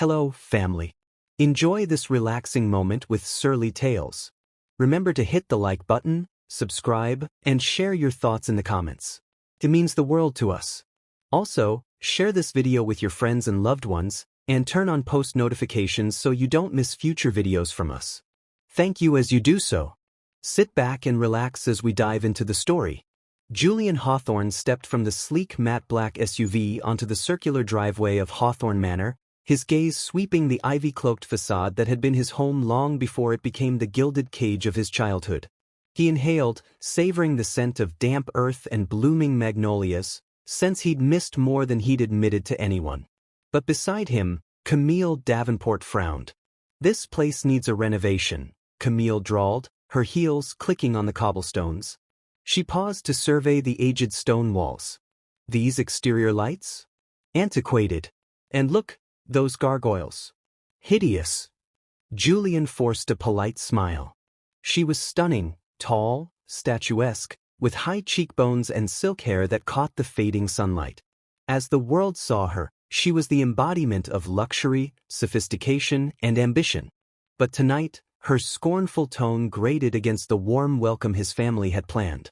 Hello, family. Enjoy this relaxing moment with Surly Tales. Remember to hit the like button, subscribe, and share your thoughts in the comments. It means the world to us. Also, share this video with your friends and loved ones, and turn on post notifications so you don't miss future videos from us. Thank you as you do so. Sit back and relax as we dive into the story. Julian Hawthorne stepped from the sleek matte black SUV onto the circular driveway of Hawthorne Manor, his gaze sweeping the ivy-cloaked façade that had been his home long before it became the gilded cage of his childhood. He inhaled, savoring the scent of damp earth and blooming magnolias, since he'd missed more than he'd admitted to anyone. But beside him, Camille Davenport frowned. "This place needs a renovation," Camille drawled, her heels clicking on the cobblestones. She paused to survey the aged stone walls. These exterior lights? Antiquated. And look, those gargoyles. Hideous. Julian forced a polite smile. She was stunning, tall, statuesque, with high cheekbones and silk hair that caught the fading sunlight. As the world saw her, she was the embodiment of luxury, sophistication, and ambition. But tonight, her scornful tone grated against the warm welcome his family had planned.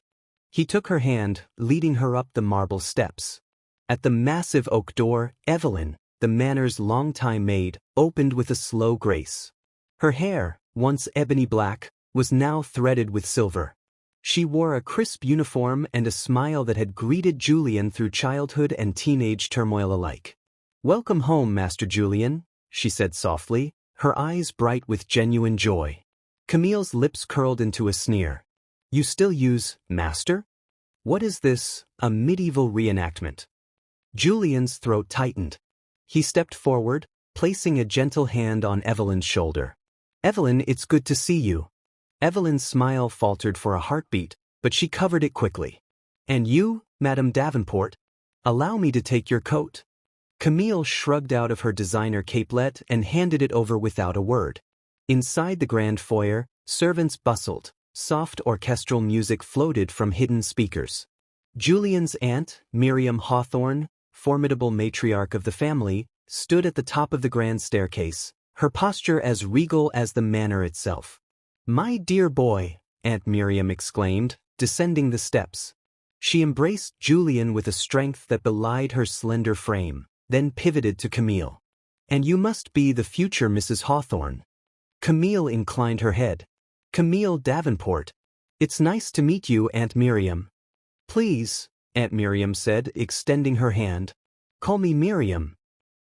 He took her hand, leading her up the marble steps. At the massive oak door, Evelyn, the manor's longtime maid, opened with a slow grace. Her hair, once ebony black, was now threaded with silver. She wore a crisp uniform and a smile that had greeted Julian through childhood and teenage turmoil alike. "Welcome home, Master Julian," she said softly, her eyes bright with genuine joy. Camille's lips curled into a sneer. "You still use master? What is this, a medieval reenactment?" Julian's throat tightened. He stepped forward, placing a gentle hand on Evelyn's shoulder. "Evelyn, it's good to see you." Evelyn's smile faltered for a heartbeat, but she covered it quickly. "And you, Madame Davenport? Allow me to take your coat." Camille shrugged out of her designer capelet and handed it over without a word. Inside the grand foyer, servants bustled. Soft orchestral music floated from hidden speakers. Julian's aunt, Miriam Hawthorne, formidable matriarch of the family, stood at the top of the grand staircase, her posture as regal as the manor itself. "My dear boy," Aunt Miriam exclaimed, descending the steps. She embraced Julian with a strength that belied her slender frame, then pivoted to Camille. "And you must be the future Mrs. Hawthorne." Camille inclined her head. "Camille Davenport. It's nice to meet you, Aunt Miriam." "Please," Aunt Miriam said, extending her hand. "Call me Miriam."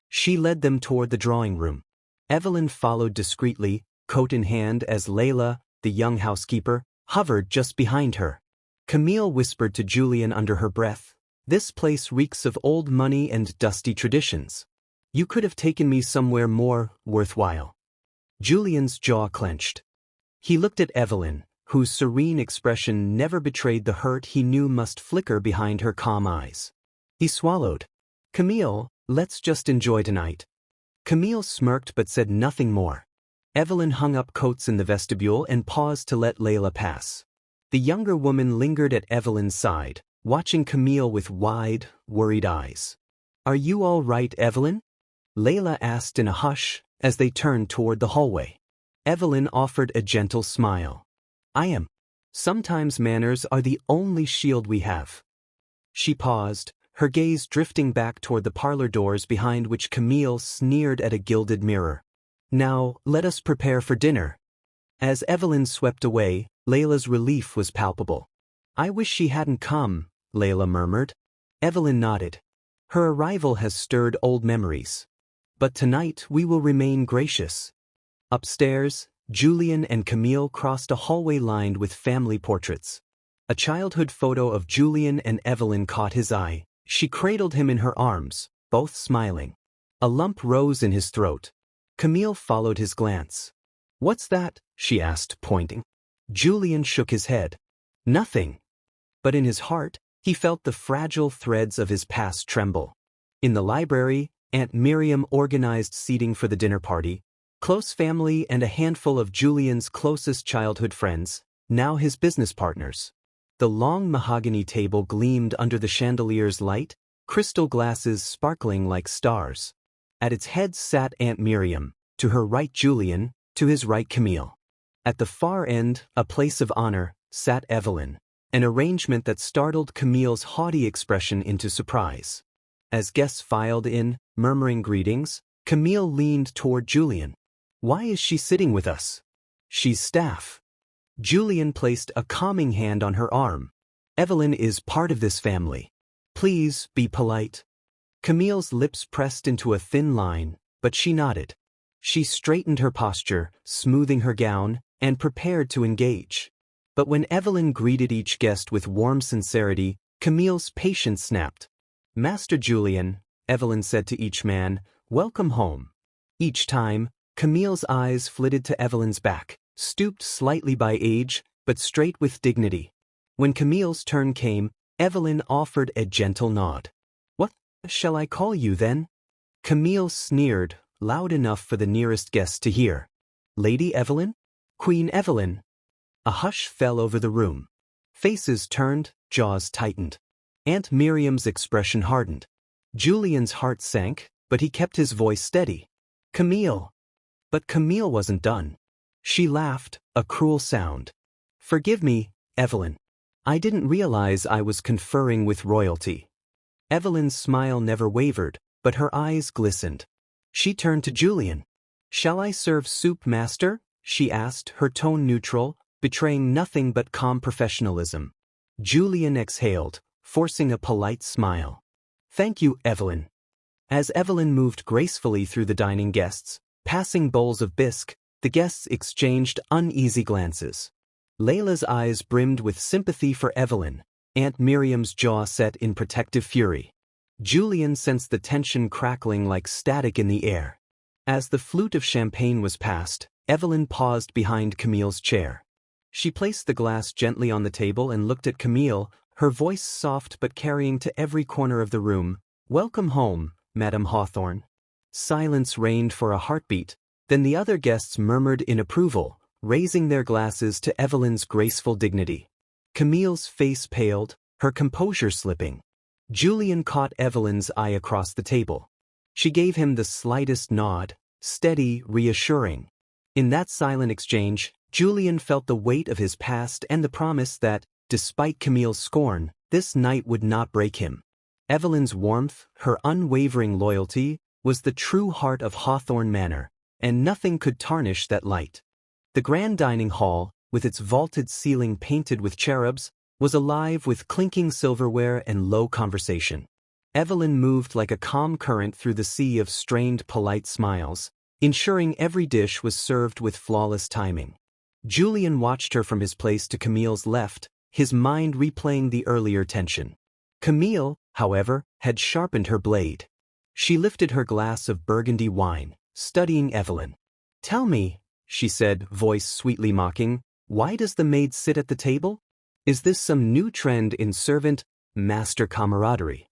She led them toward the drawing room. Evelyn followed discreetly, coat in hand, as Layla, the young housekeeper, hovered just behind her. Camille whispered to Julian under her breath, "This place reeks of old money and dusty traditions. You could have taken me somewhere more worthwhile." Julian's jaw clenched. He looked at Evelyn, whose serene expression never betrayed the hurt he knew must flicker behind her calm eyes. He swallowed. "Camille, let's just enjoy tonight." Camille smirked but said nothing more. Evelyn hung up coats in the vestibule and paused to let Layla pass. The younger woman lingered at Evelyn's side, watching Camille with wide, worried eyes. "Are you all right, Evelyn?" Layla asked in a hush as they turned toward the hallway. Evelyn offered a gentle smile. "I am. Sometimes manners are the only shield we have." She paused, her gaze drifting back toward the parlor doors behind which Camille sneered at a gilded mirror. "Now, let us prepare for dinner." As Evelyn swept away, Layla's relief was palpable. "I wish she hadn't come," Layla murmured. Evelyn nodded. "Her arrival has stirred old memories. But tonight we will remain gracious." Upstairs, Julian and Camille crossed a hallway lined with family portraits. A childhood photo of Julian and Evelyn caught his eye. She cradled him in her arms, both smiling. A lump rose in his throat. Camille followed his glance. "What's that?" she asked, pointing. Julian shook his head. "Nothing." But in his heart, he felt the fragile threads of his past tremble. In the library, Aunt Miriam organized seating for the dinner party. Close family and a handful of Julian's closest childhood friends, now his business partners. The long mahogany table gleamed under the chandelier's light, crystal glasses sparkling like stars. At its head sat Aunt Miriam, to her right Julian, to his right Camille. At the far end, a place of honor, sat Evelyn, an arrangement that startled Camille's haughty expression into surprise. As guests filed in, murmuring greetings, Camille leaned toward Julian. "Why is she sitting with us?" "She's staff." Julian placed a calming hand on her arm. "Evelyn is part of this family. Please be polite." Camille's lips pressed into a thin line, but she nodded. She straightened her posture, smoothing her gown, and prepared to engage. But when Evelyn greeted each guest with warm sincerity, Camille's patience snapped. "Master Julian," Evelyn said to each man, "welcome home." Each time, Camille's eyes flitted to Evelyn's back, stooped slightly by age, but straight with dignity. When Camille's turn came, Evelyn offered a gentle nod. "What shall I call you then?" Camille sneered, loud enough for the nearest guest to hear. "Lady Evelyn? Queen Evelyn?" A hush fell over the room. Faces turned, jaws tightened. Aunt Miriam's expression hardened. Julian's heart sank, but he kept his voice steady. "Camille." But Camille wasn't done. She laughed, a cruel sound. "Forgive me, Evelyn. I didn't realize I was conferring with royalty." Evelyn's smile never wavered, but her eyes glistened. She turned to Julian. "Shall I serve soup, master?" she asked, her tone neutral, betraying nothing but calm professionalism. Julian exhaled, forcing a polite smile. "Thank you, Evelyn." As Evelyn moved gracefully through the dining guests, passing bowls of bisque, the guests exchanged uneasy glances. Layla's eyes brimmed with sympathy for Evelyn, Aunt Miriam's jaw set in protective fury. Julian sensed the tension crackling like static in the air. As the flute of champagne was passed, Evelyn paused behind Camille's chair. She placed the glass gently on the table and looked at Camille, her voice soft but carrying to every corner of the room. "Welcome home, Madame Hawthorne." Silence reigned for a heartbeat, then the other guests murmured in approval, raising their glasses to Evelyn's graceful dignity. Camille's face paled, her composure slipping. Julian caught Evelyn's eye across the table. She gave him the slightest nod, steady, reassuring. In that silent exchange, Julian felt the weight of his past and the promise that, despite Camille's scorn, this night would not break him. Evelyn's warmth, her unwavering loyalty, was the true heart of Hawthorne Manor, and nothing could tarnish that light. The grand dining hall, with its vaulted ceiling painted with cherubs, was alive with clinking silverware and low conversation. Evelyn moved like a calm current through the sea of strained polite smiles, ensuring every dish was served with flawless timing. Julian watched her from his place to Camille's left, his mind replaying the earlier tension. Camille, however, had sharpened her blade. She lifted her glass of burgundy wine, studying Evelyn. "Tell me," she said, voice sweetly mocking, "why does the maid sit at the table? Is this some new trend in servant-master camaraderie?"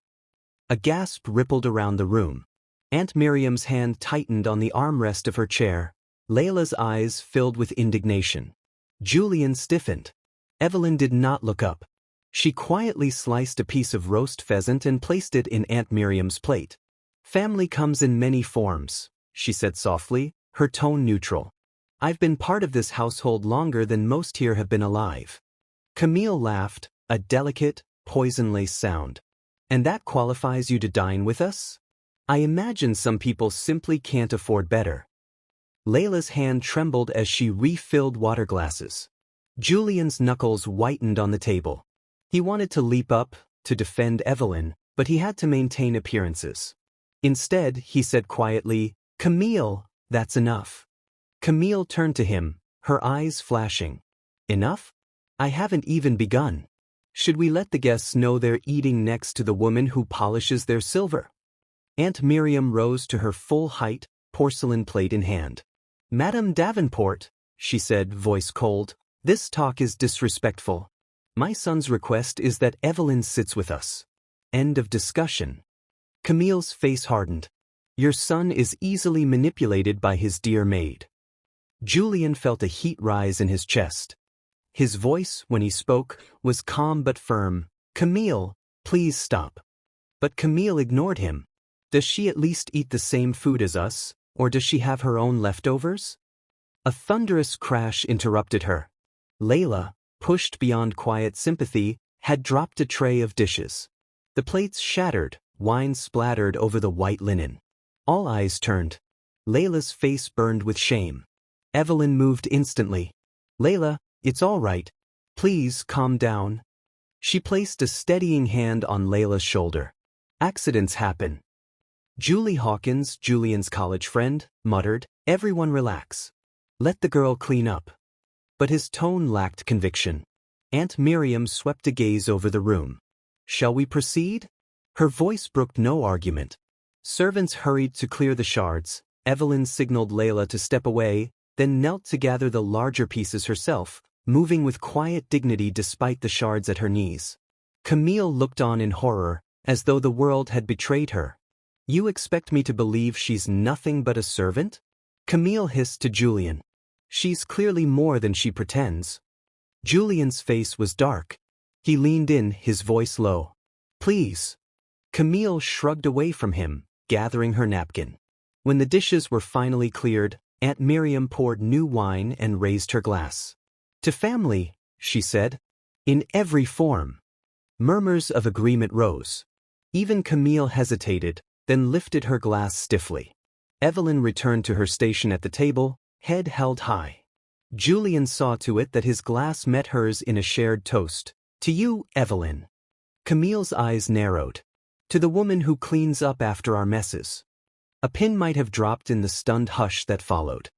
A gasp rippled around the room. Aunt Miriam's hand tightened on the armrest of her chair. Layla's eyes filled with indignation. Julian stiffened. Evelyn did not look up. She quietly sliced a piece of roast pheasant and placed it in Aunt Miriam's plate. "Family comes in many forms," she said softly, her tone neutral. "I've been part of this household longer than most here have been alive." Camille laughed, a delicate, poison-laced sound. "And that qualifies you to dine with us? I imagine some people simply can't afford better." Layla's hand trembled as she refilled water glasses. Julian's knuckles whitened on the table. He wanted to leap up, to defend Evelyn, but he had to maintain appearances. Instead, he said quietly, "Camille, that's enough." Camille turned to him, her eyes flashing. "Enough? I haven't even begun. Should we let the guests know they're eating next to the woman who polishes their silver?" Aunt Miriam rose to her full height, porcelain plate in hand. "Madame Davenport," she said, voice cold, "this talk is disrespectful. My son's request is that Evelyn sits with us." End of discussion. Camille's face hardened. "Your son is easily manipulated by his dear maid." Julian felt a heat rise in his chest. His voice, when he spoke, was calm but firm. "Camille, please stop." But Camille ignored him. Does she at least eat the same food as us, or does she have her own leftovers? A thunderous crash interrupted her. Layla, pushed beyond quiet sympathy, had dropped a tray of dishes. The plates shattered, wine splattered over the white linen. All eyes turned. Layla's face burned with shame. Evelyn moved instantly. Layla, it's all right. Please calm down. She placed a steadying hand on Layla's shoulder. Accidents happen. Julie Hawkins, Julian's college friend, muttered, everyone relax. Let the girl clean up. But his tone lacked conviction. Aunt Miriam swept a gaze over the room. Shall we proceed? Her voice brooked no argument. Servants hurried to clear the shards. Evelyn signaled Layla to step away, then knelt to gather the larger pieces herself, moving with quiet dignity despite the shards at her knees. Camille looked on in horror, as though the world had betrayed her. You expect me to believe she's nothing but a servant? Camille hissed to Julian. She's clearly more than she pretends. Julian's face was dark. He leaned in, his voice low. Please. Camille shrugged away from him, gathering her napkin. When the dishes were finally cleared, Aunt Miriam poured new wine and raised her glass. To family, she said. In every form. Murmurs of agreement rose. Even Camille hesitated, then lifted her glass stiffly. Evelyn returned to her station at the table, head held high. Julian saw to it that his glass met hers in a shared toast. To you, Evelyn. Camille's eyes narrowed. To the woman who cleans up after our messes. A pin might have dropped in the stunned hush that followed.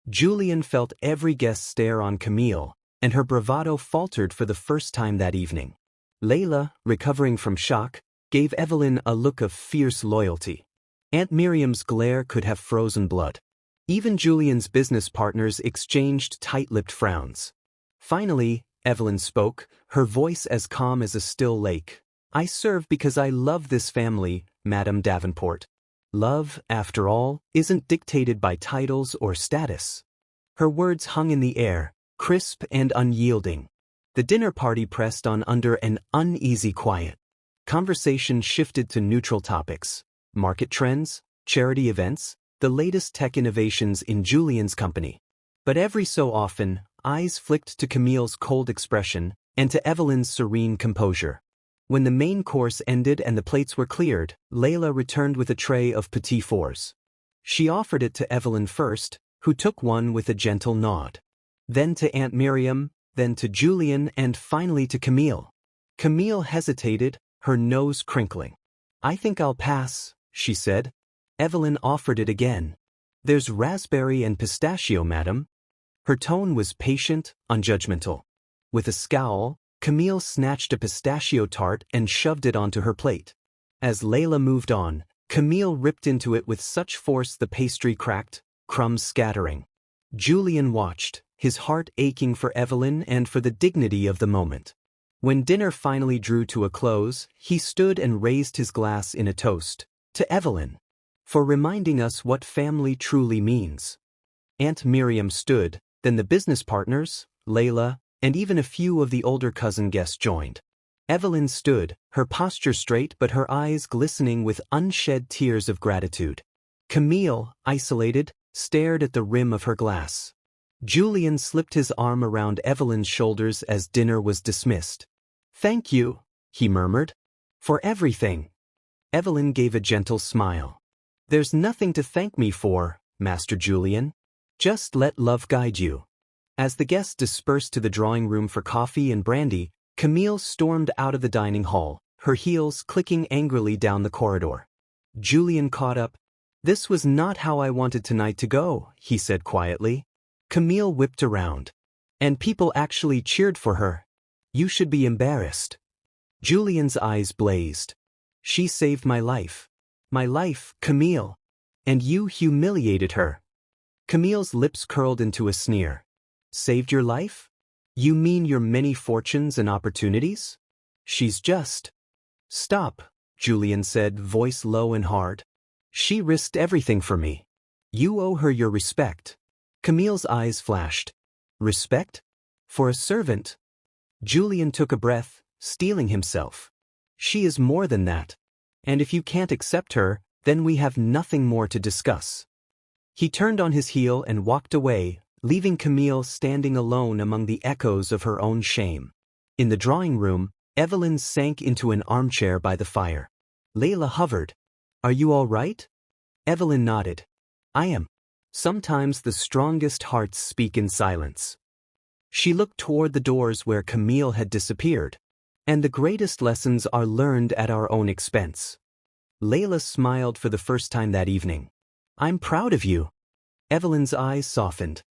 Julian felt every guest stare on Camille, and her bravado faltered for the first time that evening. Layla, recovering from shock, gave Evelyn a look of fierce loyalty. Aunt Miriam's glare could have frozen blood. Even Julian's business partners exchanged tight-lipped frowns. Finally, Evelyn spoke, her voice as calm as a still lake. I serve because I love this family, Madame Davenport. Love, after all, isn't dictated by titles or status. Her words hung in the air, crisp and unyielding. The dinner party pressed on under an uneasy quiet. Conversation shifted to neutral topics. Market trends, charity events, the latest tech innovations in Julian's company. But every so often, eyes flicked to Camille's cold expression and to Evelyn's serene composure. When the main course ended and the plates were cleared, Layla returned with a tray of petit fours. She offered it to Evelyn first, who took one with a gentle nod. Then to Aunt Miriam, then to Julian, and finally to Camille. Camille hesitated, her nose crinkling. I think I'll pass, she said. Evelyn offered it again. There's raspberry and pistachio, madam. Her tone was patient, unjudgmental. With a scowl, Camille snatched a pistachio tart and shoved it onto her plate. As Layla moved on, Camille ripped into it with such force the pastry cracked, crumbs scattering. Julian watched, his heart aching for Evelyn and for the dignity of the moment. When dinner finally drew to a close, he stood and raised his glass in a toast. To Evelyn. For reminding us what family truly means. Aunt Miriam stood, then the business partners, Layla, and even a few of the older cousin guests joined. Evelyn stood, her posture straight but her eyes glistening with unshed tears of gratitude. Camille, isolated, stared at the rim of her glass. Julian slipped his arm around Evelyn's shoulders as dinner was dismissed. Thank you, he murmured. For everything. Evelyn gave a gentle smile. There's nothing to thank me for, Master Julian. Just let love guide you. As the guests dispersed to the drawing room for coffee and brandy, Camille stormed out of the dining hall, her heels clicking angrily down the corridor. Julian caught up. This was not how I wanted tonight to go, he said quietly. Camille whipped around. And people actually cheered for her. You should be embarrassed. Julian's eyes blazed. She saved my life. My life, Camille. And you humiliated her. Camille's lips curled into a sneer. Saved your life? You mean your many fortunes and opportunities? She's just... Stop, Julian said, voice low and hard. She risked everything for me. You owe her your respect. Camille's eyes flashed. Respect? For a servant? Julian took a breath, steeling himself. She is more than that. And if you can't accept her, Then we have nothing more to discuss." He turned on his heel and walked away, leaving Camille standing alone among the echoes of her own shame. In the drawing room, Evelyn sank into an armchair by the fire. Layla hovered. "Are you all right?" Evelyn nodded. "I am. Sometimes the strongest hearts speak in silence." She looked toward the doors where Camille had disappeared. "And the greatest lessons are learned at our own expense." Layla smiled for the first time that evening. "I'm proud of you." Evelyn's eyes softened.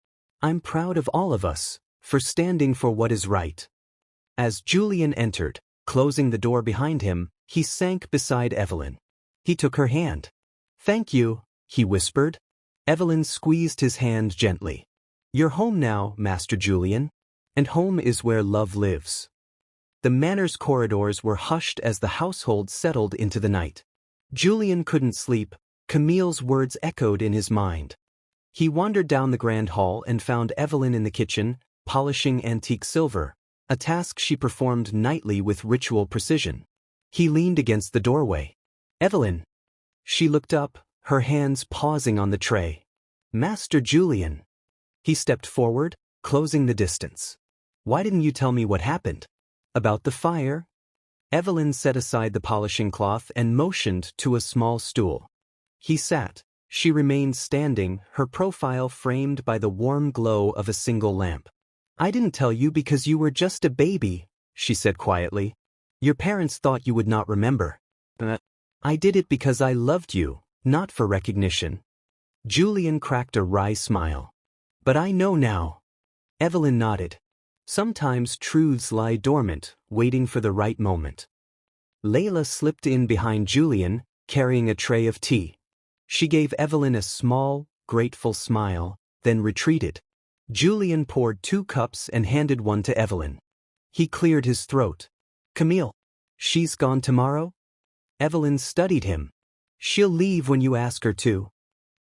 "I'm proud of all of us, for standing for what is right." As Julian entered, closing the door behind him, he sank beside Evelyn. He took her hand. "Thank you," he whispered. Evelyn squeezed his hand gently. "You're home now, Master Julian. And home is where love lives." The manor's corridors were hushed as the household settled into the night. Julian couldn't sleep. Camille's words echoed in his mind. He wandered down the grand hall and found Evelyn in the kitchen, polishing antique silver, a task she performed nightly with ritual precision. He leaned against the doorway. "Evelyn." She looked up, her hands pausing on the tray. "Master Julian." He stepped forward, closing the distance. "Why didn't you tell me what happened?" "About the fire?" Evelyn set aside the polishing cloth and motioned to a small stool. He sat. She remained standing, her profile framed by the warm glow of a single lamp. "I didn't tell you because you were just a baby," she said quietly. "Your parents thought you would not remember. I did it because I loved you, not for recognition." Julian cracked a wry smile. "But I know now." Evelyn nodded. Sometimes truths lie dormant, waiting for the right moment. Layla slipped in behind Julian, carrying a tray of tea. She gave Evelyn a small, grateful smile, then retreated. Julian poured 2 cups and handed one to Evelyn. He cleared his throat. "Camille, she's gone tomorrow?" Evelyn studied him. "She'll leave when you ask her to."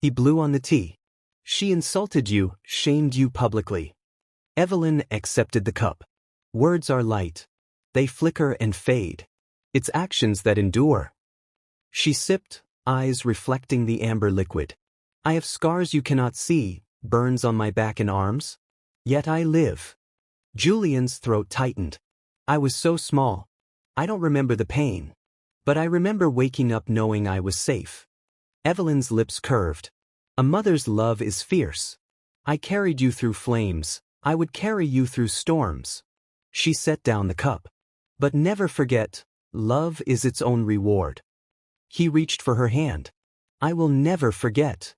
He blew on the tea. "She insulted you, shamed you publicly." Evelyn accepted the cup. "Words are light. They flicker and fade. It's actions that endure." She sipped, eyes reflecting the amber liquid. "I have scars you cannot see, burns on my back and arms. Yet I live." Julian's throat tightened. "I was so small. I don't remember the pain. But I remember waking up knowing I was safe." Evelyn's lips curved. "A mother's love is fierce. I carried you through flames. I would carry you through storms." She set down the cup. "But never forget, love is its own reward." He reached for her hand. "I will never forget."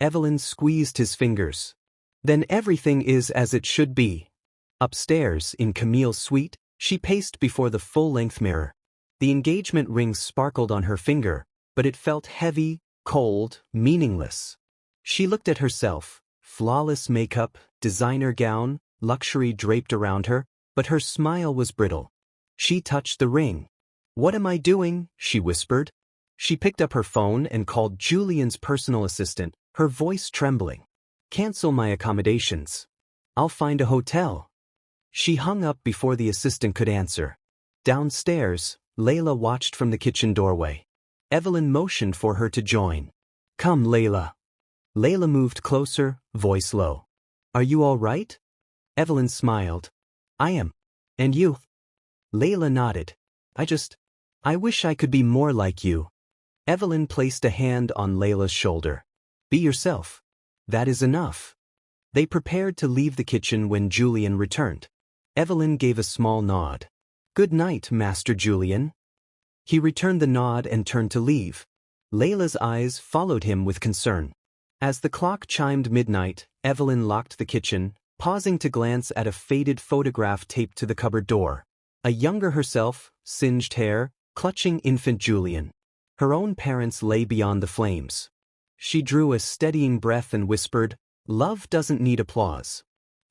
Evelyn squeezed his fingers. "Then everything is as it should be." Upstairs, in Camille's suite, she paced before the full-length mirror. The engagement ring sparkled on her finger, but it felt heavy, cold, meaningless. She looked at herself, flawless makeup, designer gown, luxury draped around her, but her smile was brittle. She touched the ring. "What am I doing?" she whispered. She picked up her phone and called Julian's personal assistant, her voice trembling. "Cancel my accommodations. I'll find a hotel." She hung up before the assistant could answer. Downstairs, Layla watched from the kitchen doorway. Evelyn motioned for her to join. "Come, Layla." Layla moved closer, voice low. "Are you all right?" Evelyn smiled. "I am. And you?" Layla nodded. I wish I could be more like you." Evelyn placed a hand on Layla's shoulder. "Be yourself. That is enough." They prepared to leave the kitchen when Julian returned. Evelyn gave a small nod. "Good night, Master Julian." He returned the nod and turned to leave. Layla's eyes followed him with concern. As the clock chimed midnight, Evelyn locked the kitchen, pausing to glance at a faded photograph taped to the cupboard door. A younger herself, singed hair, clutching infant Julian. Her own parents lay beyond the flames. She drew a steadying breath and whispered, "Love doesn't need applause."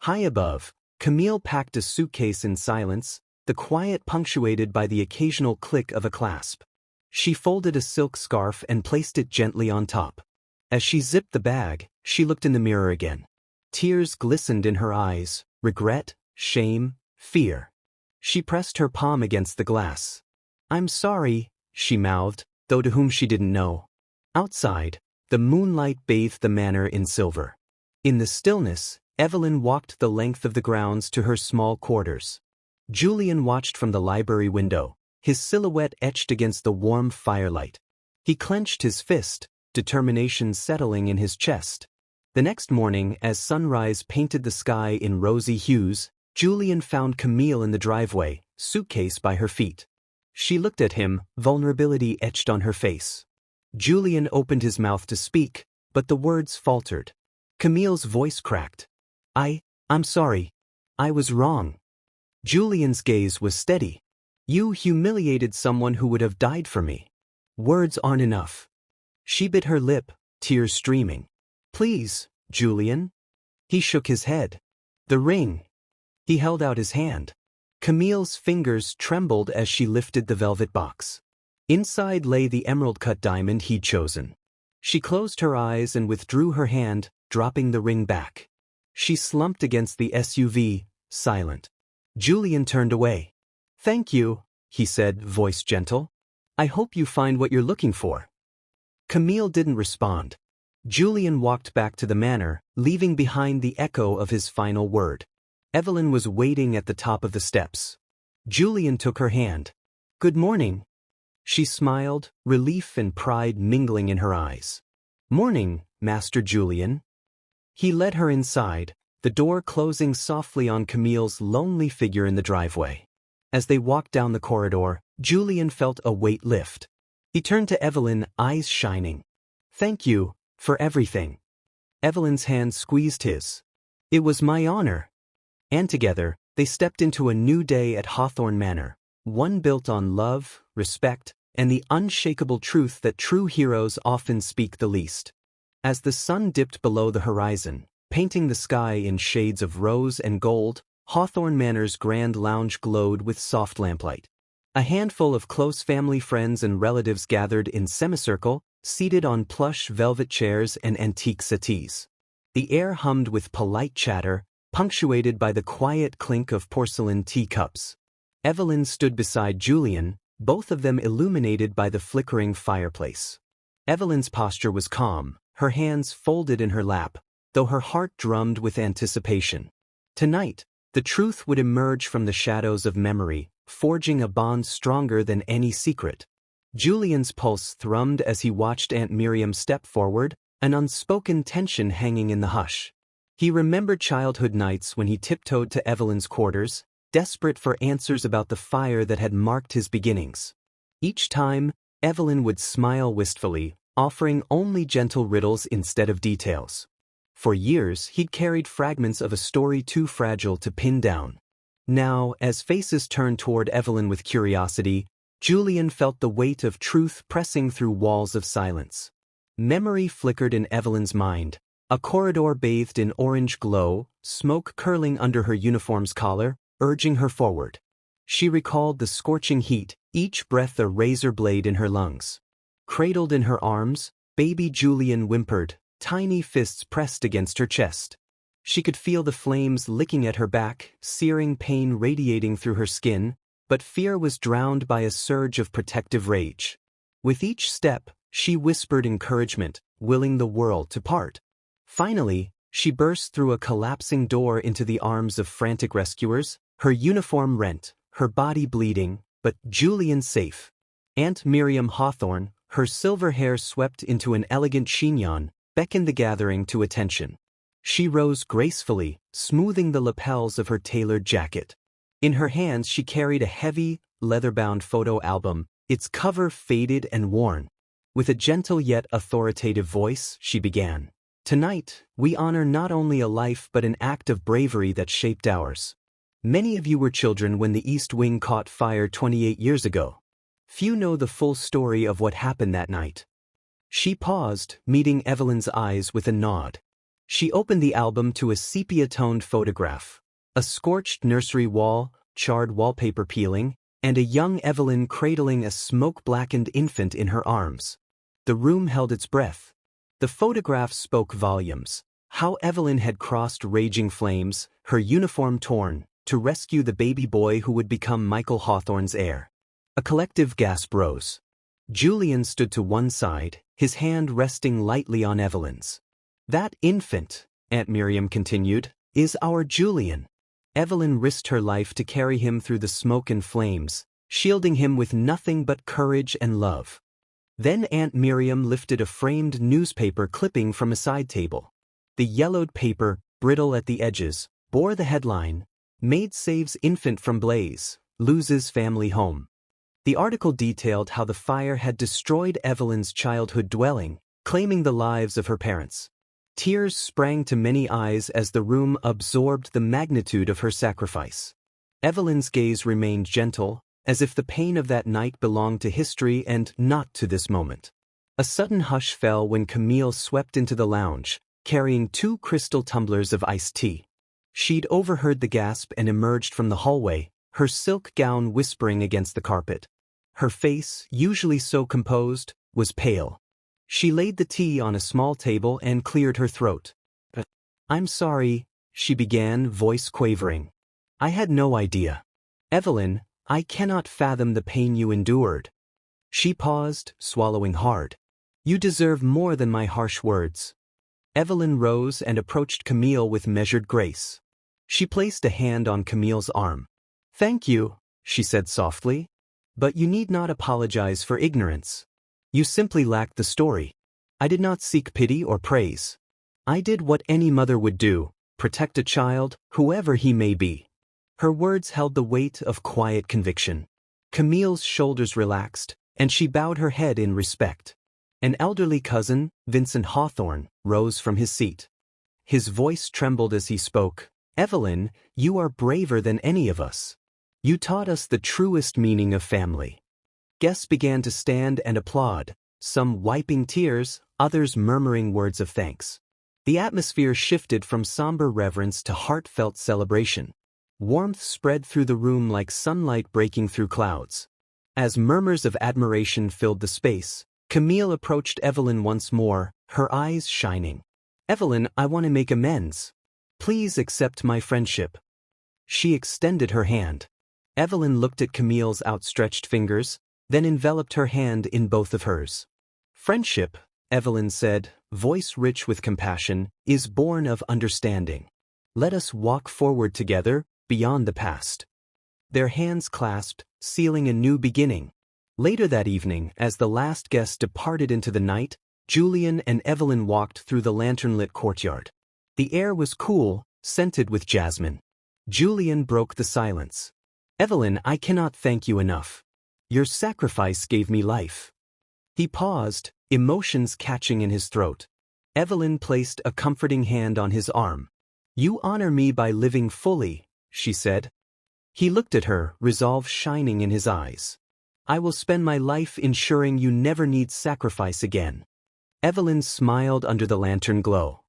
High above, Camille packed a suitcase in silence, the quiet punctuated by the occasional click of a clasp. She folded a silk scarf and placed it gently on top. As she zipped the bag, she looked in the mirror again. Tears glistened in her eyes, regret, shame, fear. She pressed her palm against the glass. "I'm sorry," she mouthed, though to whom she didn't know. Outside, the moonlight bathed the manor in silver. In the stillness, Evelyn walked the length of the grounds to her small quarters. Julian watched from the library window, his silhouette etched against the warm firelight. He clenched his fist, determination settling in his chest. The next morning, as sunrise painted the sky in rosy hues, Julian found Camille in the driveway, suitcase by her feet. She looked at him, vulnerability etched on her face. Julian opened his mouth to speak, but the words faltered. Camille's voice cracked. I'm sorry. I was wrong. Julian's gaze was steady. You humiliated someone who would have died for me. Words aren't enough. She bit her lip, tears streaming. Please, Julian. He shook his head. The ring. He held out his hand. Camille's fingers trembled as she lifted the velvet box. Inside lay the emerald-cut diamond he'd chosen. She closed her eyes and withdrew her hand, dropping the ring back. She slumped against the SUV, silent. Julian turned away. Thank you, he said, voice gentle. I hope you find what you're looking for. Camille didn't respond. Julian walked back to the manor, leaving behind the echo of his final word. Evelyn was waiting at the top of the steps. Julian took her hand. Good morning. She smiled, relief and pride mingling in her eyes. Morning, Master Julian. He led her inside, the door closing softly on Camille's lonely figure in the driveway. As they walked down the corridor, Julian felt a weight lift. He turned to Evelyn, eyes shining. Thank you, for everything. Evelyn's hand squeezed his. It was my honor. And together, they stepped into a new day at Hawthorne Manor, one built on love, respect, and the unshakable truth that true heroes often speak the least. As the sun dipped below the horizon, painting the sky in shades of rose and gold, Hawthorne Manor's grand lounge glowed with soft lamplight. A handful of close family friends and relatives gathered in semicircle, seated on plush velvet chairs and antique settees. The air hummed with polite chatter, punctuated by the quiet clink of porcelain teacups. Evelyn stood beside Julian, both of them illuminated by the flickering fireplace. Evelyn's posture was calm, her hands folded in her lap, though her heart drummed with anticipation. Tonight, the truth would emerge from the shadows of memory, forging a bond stronger than any secret. Julian's pulse thrummed as he watched Aunt Miriam step forward, an unspoken tension hanging in the hush. He remembered childhood nights when he tiptoed to Evelyn's quarters, desperate for answers about the fire that had marked his beginnings. Each time, Evelyn would smile wistfully, offering only gentle riddles instead of details. For years, he'd carried fragments of a story too fragile to pin down. Now, as faces turned toward Evelyn with curiosity, Julian felt the weight of truth pressing through walls of silence. Memory flickered in Evelyn's mind, a corridor bathed in orange glow, smoke curling under her uniform's collar, urging her forward. She recalled the scorching heat, each breath a razor blade in her lungs. Cradled in her arms, baby Julian whimpered, tiny fists pressed against her chest. She could feel the flames licking at her back, searing pain radiating through her skin, but fear was drowned by a surge of protective rage. With each step, she whispered encouragement, willing the world to part. Finally, she burst through a collapsing door into the arms of frantic rescuers, her uniform rent, her body bleeding, but Julian safe. Aunt Miriam Hawthorne, her silver hair swept into an elegant chignon, beckoned the gathering to attention. She rose gracefully, smoothing the lapels of her tailored jacket. In her hands she carried a heavy, leather-bound photo album, its cover faded and worn. With a gentle yet authoritative voice, she began. Tonight, we honor not only a life but an act of bravery that shaped ours. Many of you were children when the East Wing caught fire 28 years ago. Few know the full story of what happened that night. She paused, meeting Evelyn's eyes with a nod. She opened the album to a sepia-toned photograph. A scorched nursery wall, charred wallpaper peeling, and a young Evelyn cradling a smoke-blackened infant in her arms. The room held its breath. The photograph spoke volumes. How Evelyn had crossed raging flames, her uniform torn, to rescue the baby boy who would become Michael Hawthorne's heir. A collective gasp rose. Julian stood to one side, his hand resting lightly on Evelyn's. "That infant," Aunt Miriam continued, "is our Julian." Evelyn risked her life to carry him through the smoke and flames, shielding him with nothing but courage and love. Then Aunt Miriam lifted a framed newspaper clipping from a side table. The yellowed paper, brittle at the edges, bore the headline, "Maid saves infant from blaze, loses family home." The article detailed how the fire had destroyed Evelyn's childhood dwelling, claiming the lives of her parents. Tears sprang to many eyes as the room absorbed the magnitude of her sacrifice. Evelyn's gaze remained gentle, as if the pain of that night belonged to history and not to this moment. A sudden hush fell when Camille swept into the lounge, carrying 2 crystal tumblers of iced tea. She'd overheard the gasp and emerged from the hallway, her silk gown whispering against the carpet. Her face, usually so composed, was pale. She laid the tea on a small table and cleared her throat. "I'm sorry," she began, voice quavering. "I had no idea. Evelyn, I cannot fathom the pain you endured." She paused, swallowing hard. "You deserve more than my harsh words." Evelyn rose and approached Camille with measured grace. She placed a hand on Camille's arm. "Thank you," she said softly. "But you need not apologize for ignorance. You simply lacked the story. I did not seek pity or praise. I did what any mother would do, protect a child, whoever he may be." Her words held the weight of quiet conviction. Camille's shoulders relaxed, and she bowed her head in respect. An elderly cousin, Vincent Hawthorne, rose from his seat. His voice trembled as he spoke. "Evelyn, you are braver than any of us. You taught us the truest meaning of family." Guests began to stand and applaud, some wiping tears, others murmuring words of thanks. The atmosphere shifted from somber reverence to heartfelt celebration. Warmth spread through the room like sunlight breaking through clouds. As murmurs of admiration filled the space, Camille approached Evelyn once more, her eyes shining. "Evelyn, I want to make amends. Please accept my friendship." She extended her hand. Evelyn looked at Camille's outstretched fingers, then enveloped her hand in both of hers. "Friendship," Evelyn said, voice rich with compassion, "is born of understanding. Let us walk forward together, beyond the past." Their hands clasped, sealing a new beginning. Later that evening, as the last guest departed into the night, Julian and Evelyn walked through the lantern-lit courtyard. The air was cool, scented with jasmine. Julian broke the silence. "Evelyn, I cannot thank you enough. Your sacrifice gave me life." He paused, emotions catching in his throat. Evelyn placed a comforting hand on his arm. "You honor me by living fully," she said. He looked at her, resolve shining in his eyes. "I will spend my life ensuring you never need sacrifice again." Evelyn smiled under the lantern glow.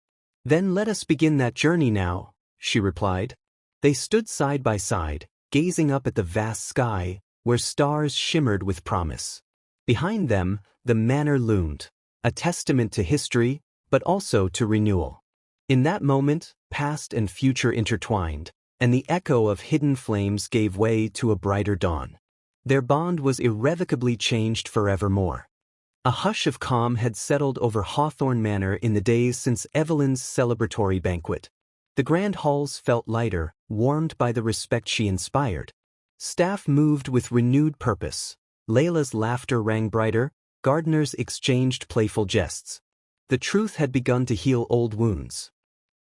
"Then let us begin that journey now," she replied. They stood side by side, gazing up at the vast sky, where stars shimmered with promise. Behind them, the manor loomed, a testament to history, but also to renewal. In that moment, past and future intertwined, and the echo of hidden flames gave way to a brighter dawn. Their bond was irrevocably changed forevermore. A hush of calm had settled over Hawthorne Manor in the days since Evelyn's celebratory banquet. The grand halls felt lighter, warmed by the respect she inspired. Staff moved with renewed purpose. Layla's laughter rang brighter, gardeners exchanged playful jests. The truth had begun to heal old wounds.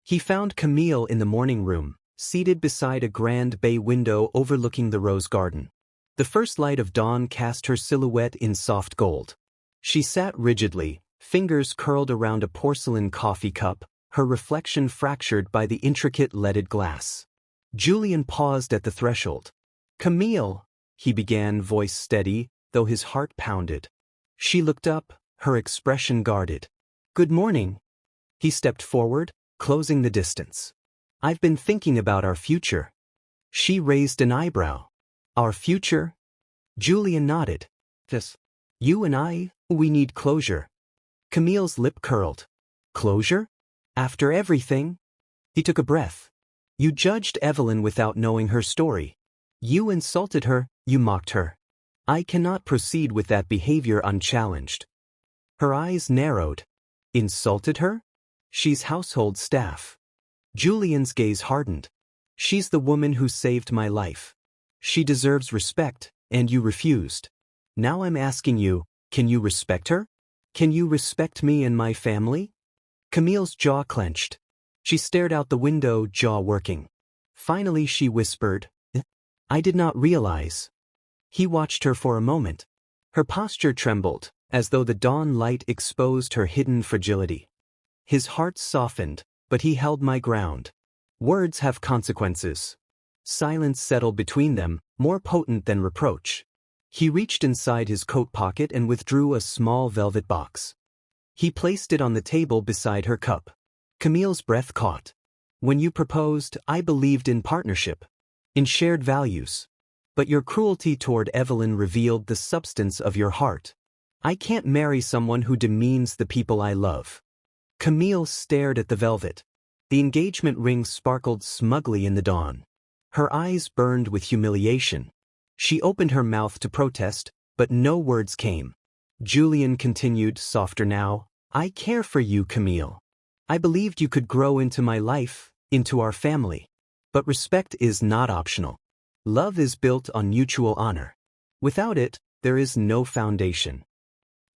He found Camille in the morning room, seated beside a grand bay window overlooking the rose garden. The first light of dawn cast her silhouette in soft gold. She sat rigidly, fingers curled around a porcelain coffee cup, her reflection fractured by the intricate leaded glass. Julian paused at the threshold. "Camille," he began, voice steady, though his heart pounded. She looked up, her expression guarded. "Good morning." He stepped forward, closing the distance. "I've been thinking about our future." She raised an eyebrow. "Our future?" Julian nodded. "Yes. You and I, we need closure." Camille's lip curled. "Closure? After everything?" He took a breath. "You judged Evelyn without knowing her story. You insulted her, you mocked her. I cannot proceed with that behavior unchallenged. Her eyes narrowed. Insulted her? She's household staff. Julian's gaze hardened. She's the woman who saved my life. She deserves respect, and you refused. Now I'm asking you, can you respect her? Can you respect me and my family? Camille's jaw clenched. She stared out the window, jaw working. Finally she whispered, I did not realize. He watched her for a moment. Her posture trembled, as though the dawn light exposed her hidden fragility. His heart softened, but he held my ground. Words have consequences. Silence settled between them, more potent than reproach. He reached inside his coat pocket and withdrew a small velvet box. He placed it on the table beside her cup. Camille's breath caught. When you proposed, I believed in partnership, in shared values. But your cruelty toward Evelyn revealed the substance of your heart. I can't marry someone who demeans the people I love. Camille stared at the velvet. The engagement ring sparkled smugly in the dawn. Her eyes burned with humiliation. She opened her mouth to protest, but no words came. Julian continued, softer now, I care for you, Camille. I believed you could grow into my life, into our family. But respect is not optional. Love is built on mutual honor. Without it, there is no foundation.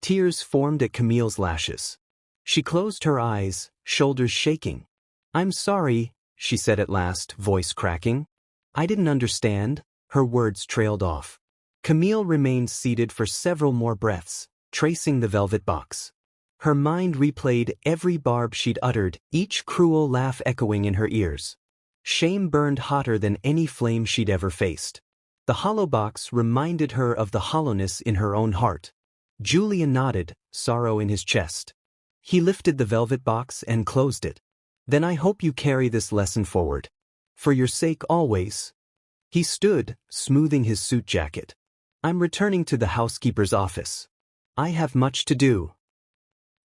Tears formed at Camille's lashes. She closed her eyes, shoulders shaking. I'm sorry, she said at last, voice cracking. I didn't understand. Her words trailed off. Camille remained seated for several more breaths, tracing the velvet box. Her mind replayed every barb she'd uttered, each cruel laugh echoing in her ears. Shame burned hotter than any flame she'd ever faced. The hollow box reminded her of the hollowness in her own heart. Julian nodded, sorrow in his chest. He lifted the velvet box and closed it. Then I hope you carry this lesson forward. For your sake always. He stood, smoothing his suit jacket. I'm returning to the housekeeper's office. I have much to do.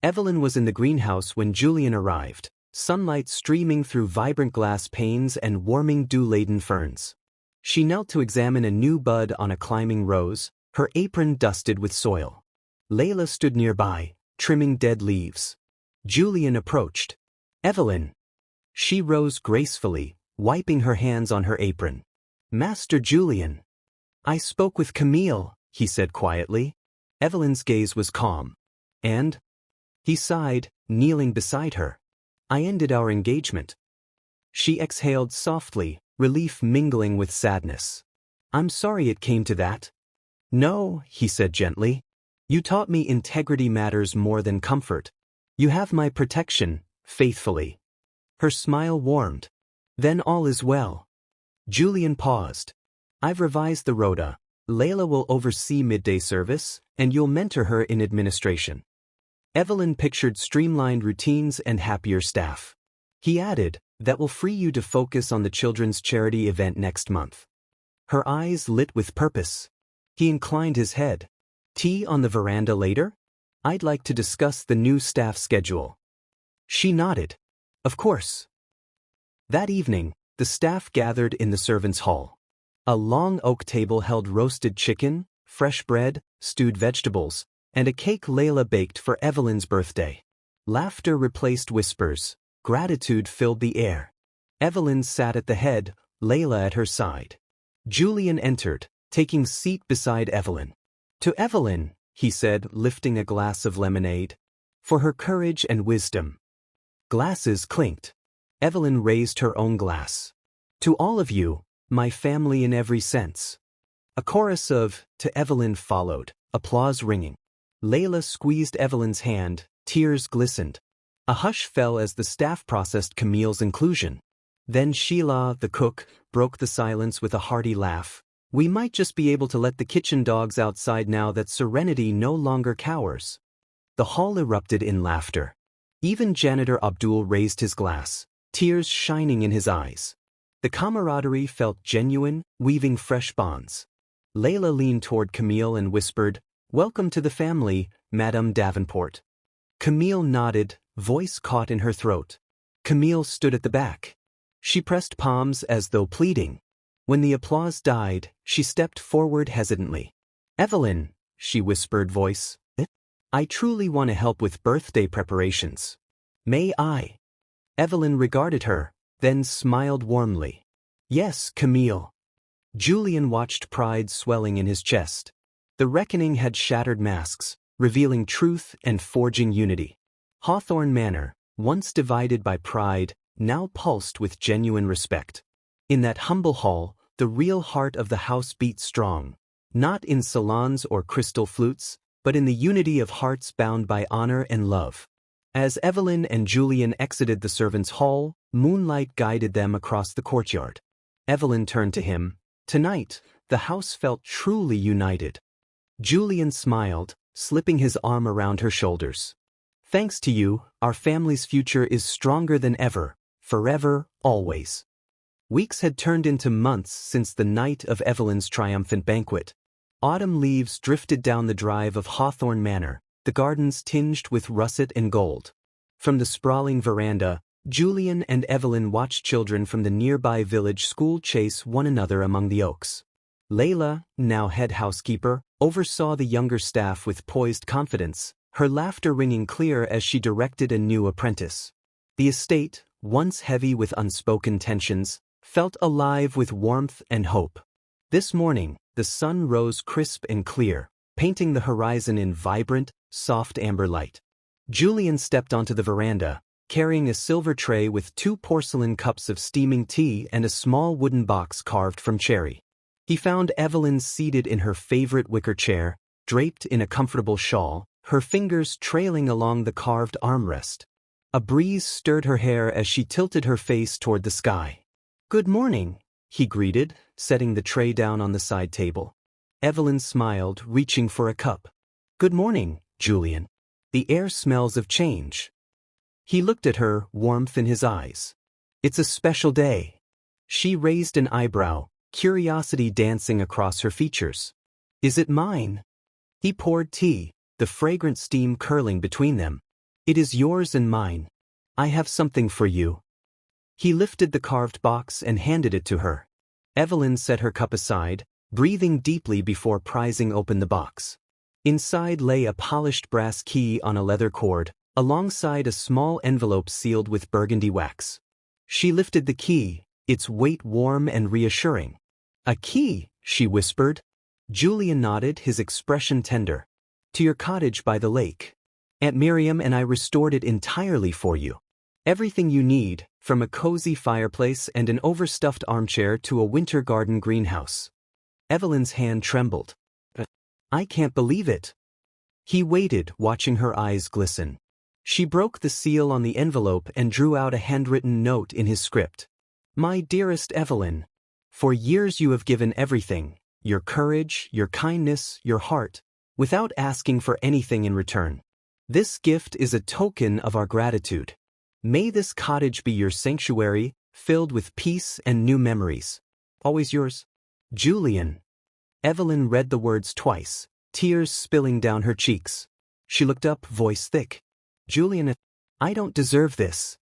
Evelyn was in the greenhouse when Julian arrived, sunlight streaming through vibrant glass panes and warming dew-laden ferns. She knelt to examine a new bud on a climbing rose, her apron dusted with soil. Layla stood nearby, trimming dead leaves. Julian approached. Evelyn. She rose gracefully, wiping her hands on her apron. Master Julian. I spoke with Camille, he said quietly. Evelyn's gaze was calm. And? He sighed, kneeling beside her. I ended our engagement. She exhaled softly, relief mingling with sadness. I'm sorry it came to that. No, he said gently. You taught me integrity matters more than comfort. You have my protection, faithfully. Her smile warmed. Then all is well. Julian paused. I've revised the rota. Layla will oversee midday service, and you'll mentor her in administration. Evelyn pictured streamlined routines and happier staff. He added, that will free you to focus on the children's charity event next month. Her eyes lit with purpose. He inclined his head. Tea on the veranda later? I'd like to discuss the new staff schedule. She nodded. Of course. That evening, the staff gathered in the servants' hall. A long oak table held roasted chicken, fresh bread, stewed vegetables, and a cake Layla baked for Evelyn's birthday. Laughter replaced whispers. Gratitude filled the air. Evelyn sat at the head, Layla at her side. Julian entered, taking seat beside Evelyn. To Evelyn, he said, lifting a glass of lemonade. For her courage and wisdom. Glasses clinked. Evelyn raised her own glass. To all of you, my family in every sense. A chorus of, to Evelyn followed, applause ringing. Layla squeezed Evelyn's hand, tears glistened. A hush fell as the staff processed Camille's inclusion. Then Sheila, the cook, broke the silence with a hearty laugh. We might just be able to let the kitchen dogs outside now that Serenity no longer cowers. The hall erupted in laughter. Even janitor Abdul raised his glass, tears shining in his eyes. The camaraderie felt genuine, weaving fresh bonds. Layla leaned toward Camille and whispered, Welcome to the family, Madame Davenport. Camille nodded, voice caught in her throat. Camille stood at the back. She pressed palms as though pleading. When the applause died, she stepped forward hesitantly. Evelyn, she whispered voice. I truly want to help with birthday preparations. May I? Evelyn regarded her, then smiled warmly. Yes, Camille. Julian watched pride swelling in his chest. The reckoning had shattered masks, revealing truth and forging unity. Hawthorne Manor, once divided by pride, now pulsed with genuine respect. In that humble hall, the real heart of the house beat strong, not in salons or crystal flutes, but in the unity of hearts bound by honor and love. As Evelyn and Julian exited the servants' hall, moonlight guided them across the courtyard. Evelyn turned to him. Tonight, the house felt truly united. Julian smiled, slipping his arm around her shoulders. Thanks to you, our family's future is stronger than ever, forever, always. Weeks had turned into months since the night of Evelyn's triumphant banquet. Autumn leaves drifted down the drive of Hawthorne Manor, the gardens tinged with russet and gold. From the sprawling veranda, Julian and Evelyn watched children from the nearby village school chase one another among the oaks. Layla, now head housekeeper, oversaw the younger staff with poised confidence, her laughter ringing clear as she directed a new apprentice. The estate, once heavy with unspoken tensions, felt alive with warmth and hope. This morning, the sun rose crisp and clear, painting the horizon in vibrant, soft amber light. Julian stepped onto the veranda, carrying a silver tray with 2 porcelain cups of steaming tea and a small wooden box carved from cherry. He found Evelyn seated in her favorite wicker chair, draped in a comfortable shawl, her fingers trailing along the carved armrest. A breeze stirred her hair as she tilted her face toward the sky. "Good morning," he greeted, setting the tray down on the side table. Evelyn smiled, reaching for a cup. "Good morning, Julian. The air smells of change." He looked at her, warmth in his eyes. "It's a special day." She raised an eyebrow, curiosity dancing across her features. "Is it mine?" He poured tea, the fragrant steam curling between them. "It is yours and mine. I have something for you." He lifted the carved box and handed it to her. Evelyn set her cup aside, breathing deeply before prizing open the box. Inside lay a polished brass key on a leather cord, alongside a small envelope sealed with burgundy wax. She lifted the key, its weight warm and reassuring. "A key," she whispered. Julian nodded, his expression tender. "To your cottage by the lake. Aunt Miriam and I restored it entirely for you. Everything you need, from a cozy fireplace and an overstuffed armchair to a winter garden greenhouse." Evelyn's hand trembled. "I can't believe it." He waited, watching her eyes glisten. She broke the seal on the envelope and drew out a handwritten note in his script. "My dearest Evelyn, for years you have given everything, your courage, your kindness, your heart, without asking for anything in return. This gift is a token of our gratitude. May this cottage be your sanctuary, filled with peace and new memories. Always yours, Julian." Evelyn read the words twice, tears spilling down her cheeks. She looked up, voice thick. "Julian, I don't deserve this."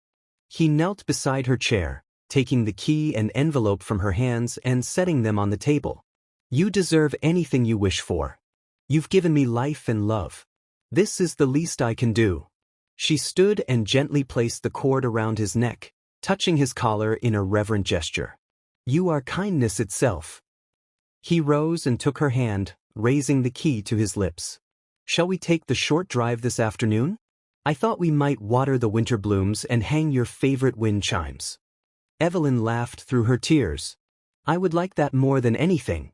He knelt beside her chair, taking the key and envelope from her hands and setting them on the table. "You deserve anything you wish for. You've given me life and love. This is the least I can do." She stood and gently placed the cord around his neck, touching his collar in a reverent gesture. "You are kindness itself." He rose and took her hand, raising the key to his lips. "Shall we take the short drive this afternoon? I thought we might water the winter blooms and hang your favorite wind chimes." Evelyn laughed through her tears. "I would like that more than anything."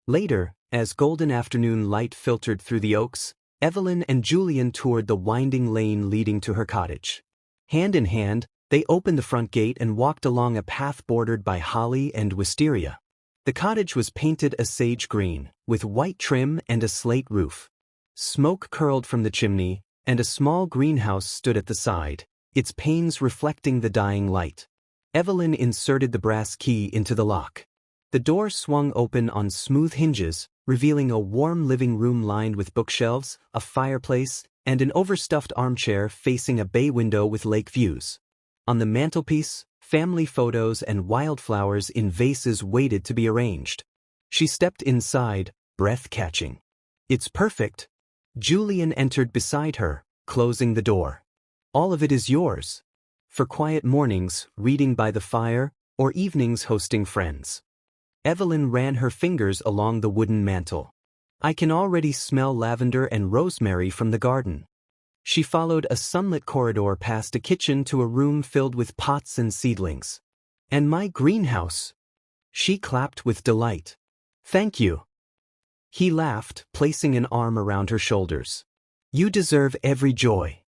Later, as golden afternoon light filtered through the oaks, Evelyn and Julian toured the winding lane leading to her cottage. Hand in hand, they opened the front gate and walked along a path bordered by holly and wisteria. The cottage was painted a sage green, with white trim and a slate roof. Smoke curled from the chimney, and a small greenhouse stood at the side, its panes reflecting the dying light. Evelyn inserted the brass key into the lock. The door swung open on smooth hinges, revealing a warm living room lined with bookshelves, a fireplace, and an overstuffed armchair facing a bay window with lake views. On the mantelpiece, family photos and wildflowers in vases waited to be arranged. She stepped inside, breath catching. It's perfect. Julian entered beside her, closing the door. All of it is yours. For quiet mornings, reading by the fire, or evenings hosting friends. Evelyn ran her fingers along the wooden mantel. I can already smell lavender and rosemary from the garden. She followed a sunlit corridor past a kitchen to a room filled with pots and seedlings. And my greenhouse. She clapped with delight. Thank you. He laughed, placing an arm around her shoulders. You deserve every joy.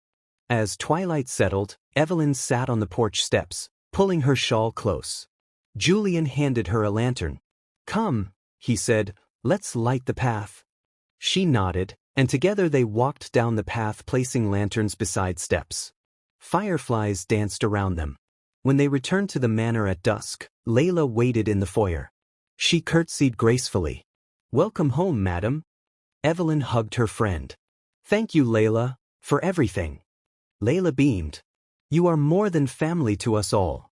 As twilight settled, Evelyn sat on the porch steps, pulling her shawl close. Julian handed her a lantern. Come, he said, let's light the path. She nodded, and together they walked down the path, placing lanterns beside steps. Fireflies danced around them. When they returned to the manor at dusk, Layla waited in the foyer. She curtsied gracefully. Welcome home, madam. Evelyn hugged her friend. Thank you, Layla, for everything. Layla beamed. You are more than family to us all.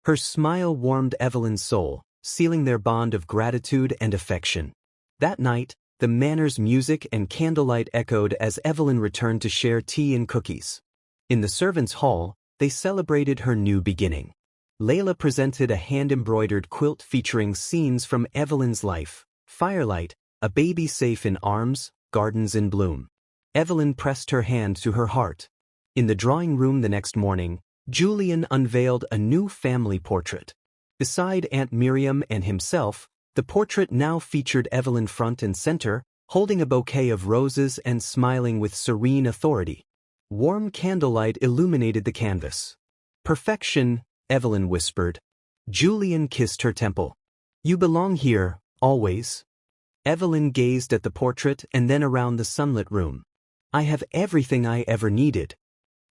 Her smile warmed Evelyn's soul, sealing their bond of gratitude and affection. That night, the manor's music and candlelight echoed as Evelyn returned to share tea and cookies. In the servants' hall, they celebrated her new beginning. Layla presented a hand-embroidered quilt featuring scenes from Evelyn's life: firelight, a baby safe in arms, gardens in bloom. Evelyn pressed her hand to her heart. In the drawing room the next morning, Julian unveiled a new family portrait. Beside Aunt Miriam and himself, the portrait now featured Evelyn front and center, holding a bouquet of roses and smiling with serene authority. Warm candlelight illuminated the canvas. Perfection, Evelyn whispered. Julian kissed her temple. You belong here, always. Evelyn gazed at the portrait and then around the sunlit room. I have everything I ever needed.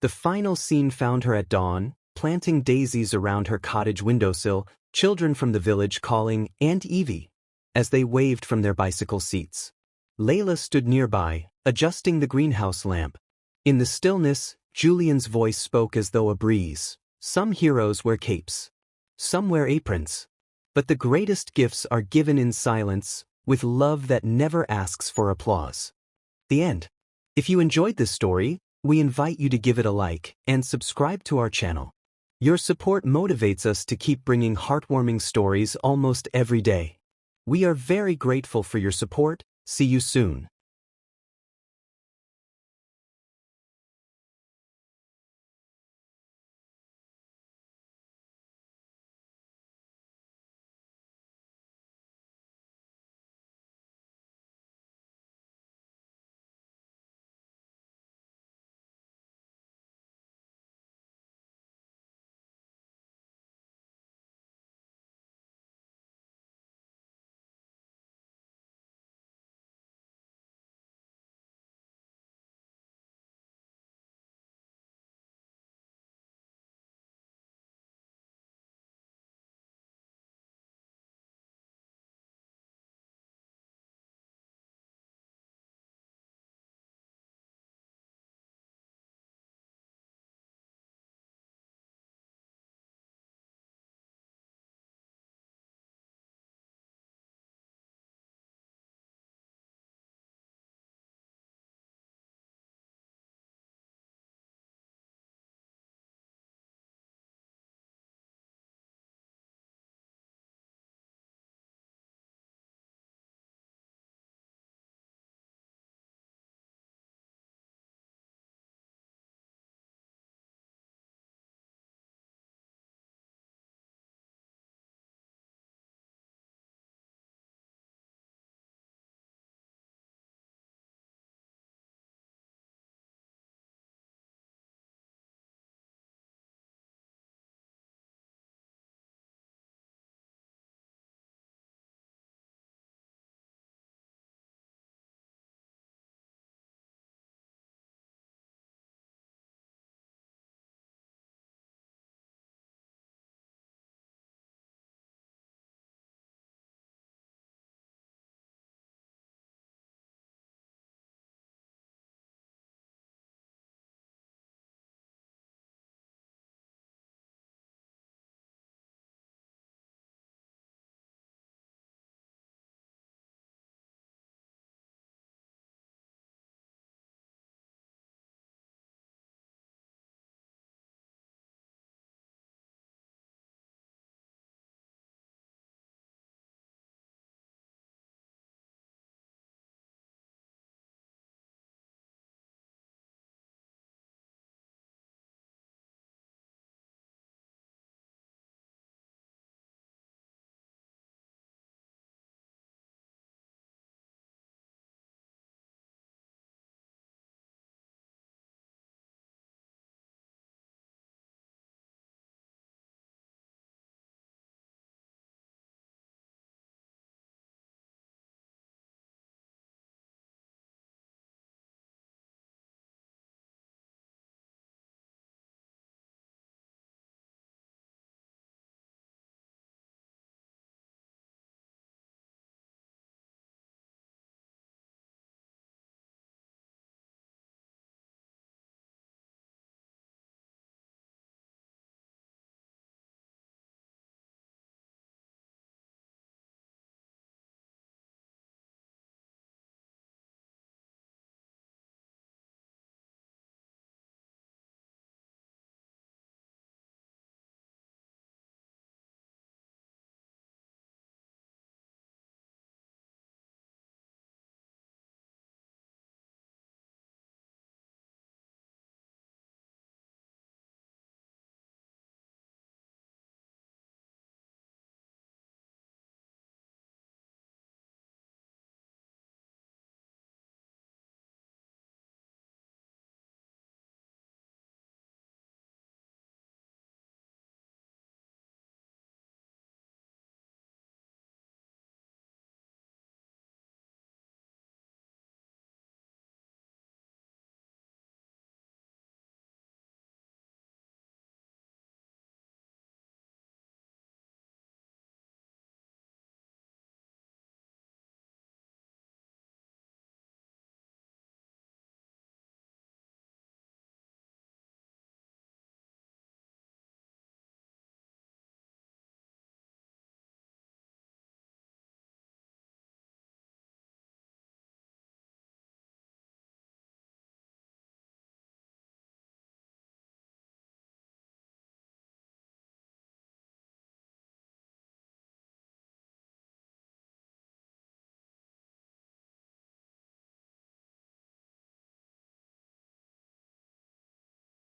The final scene found her at dawn, planting daisies around her cottage windowsill, children from the village calling Aunt Evie as they waved from their bicycle seats. Layla stood nearby, adjusting the greenhouse lamp. In the stillness, Julian's voice spoke as though a breeze. Some heroes wear capes. Some wear aprons. But the greatest gifts are given in silence, with love that never asks for applause. The end. If you enjoyed this story, we invite you to give it a like and subscribe to our channel. Your support motivates us to keep bringing heartwarming stories almost every day. We are very grateful for your support. See you soon.